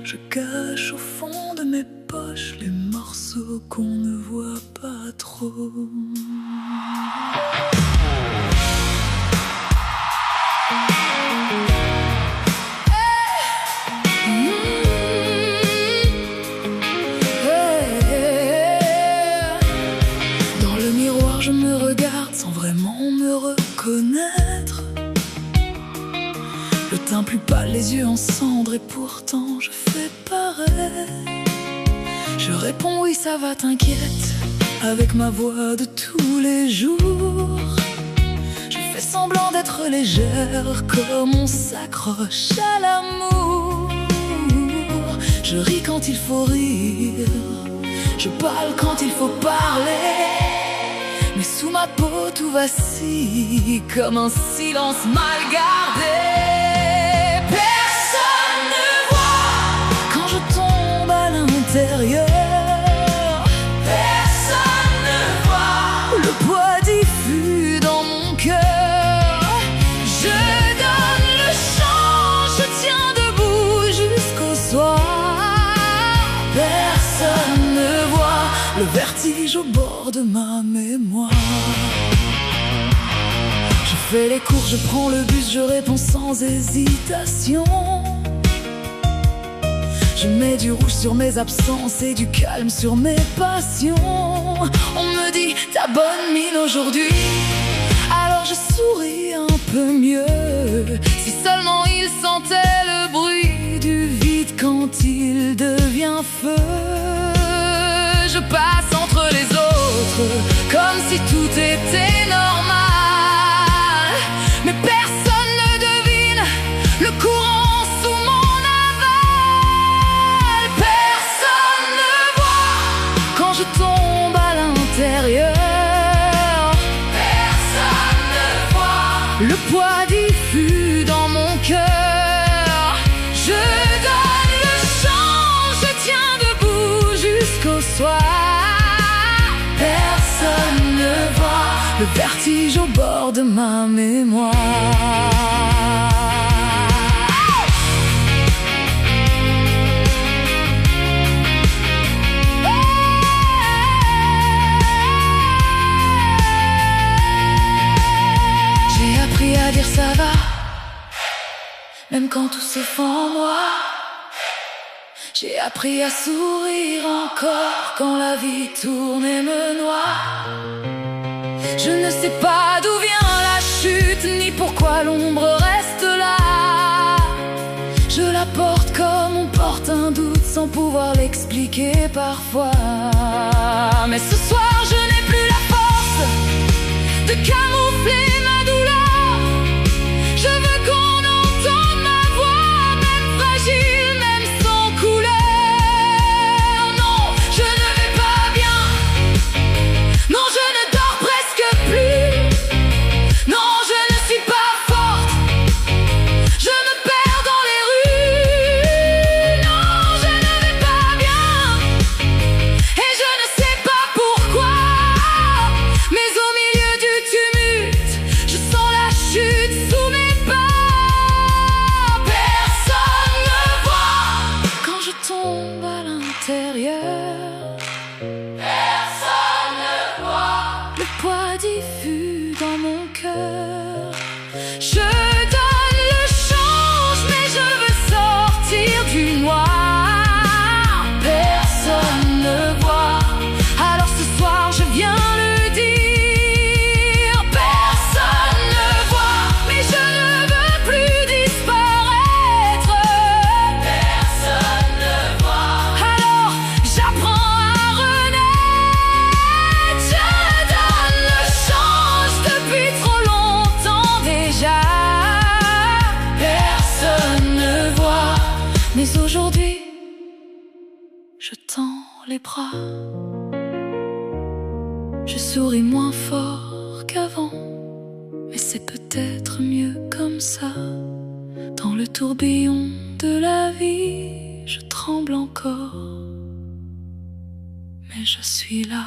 Je cache au fond de mes poches les morceaux qu'on ne voit pas trop. Dans le miroir, je me regarde sans vraiment me reconnaître. Le teint plus pâle, les yeux en cendres, et pourtant je fais pareil. Je réponds oui, ça va, t'inquiète, avec ma voix de tous les jours. Je fais semblant d'être légère, comme on s'accroche à l'amour. Je ris quand il faut rire, je parle quand il faut parler. Mais sous ma peau tout vacille, comme un silence mal gardé. Personne ne voit quand je tombe à l'intérieur. Personne ne voit le poids diffus dans mon cœur. Je donne le chant, je tiens debout jusqu'au soir. Personne ne voit le vertige au bord de ma mémoire. Je fais les courses, je prends le bus, je réponds sans hésitation. Je mets du rouge sur mes absences et du calme sur mes passions. On me dit t'as bonne mine aujourd'hui, alors je souris un peu mieux. Si seulement il sentait le bruit du vide quand il devient feu. Je passe entre les autres comme si tout était normal. Mais personne ne devine le courant sous mon aval. Personne ne voit quand je tombe à l'intérieur. Personne ne voit le poids diffus dans mon cœur. Je donne le chant, je tiens debout jusqu'au soir. Personne ne voit le vertige au bord de ma mémoire. J'ai appris à dire ça va, même quand tout se fend en moi. J'ai appris à sourire encore quand la vie tourne et me noie. Je ne sais pas d'où vient la chute, ni pourquoi l'ombre reste là. Je la porte comme on porte un doute, sans pouvoir l'expliquer parfois. Mais ce soir je n'ai plus la force de camoufler ma douleur. Je veux qu'on entende ma voix, même fragile, même sans couleur. Non, je ne vais pas bien. Non, je ne dors presque plus. Non, je ne suis pas forte. Je me perds dans les rues. Non, je ne vais pas bien. Et je ne sais pas pourquoi. Mais au milieu du tumulte, je sens la chute sous mes pas. Personne ne voit quand je tombe à l'intérieur. Personne ne voit le poids diffus dans mon cœur. Je donne le change, mais je veux sortir du noir. Personne ne voit, alors ce soir je viens le dire. Personne ne voit, mais je ne veux plus disparaître. Personne ne voit, alors j'apprends à renaître. Je donne le change depuis trop longtemps déjà. Personne ne voit, mais aujourd'hui je tends les bras. Je souris moins fort qu'avant, mais c'est peut-être mieux comme ça. Dans le tourbillon de la vie, je tremble encore, mais je suis là.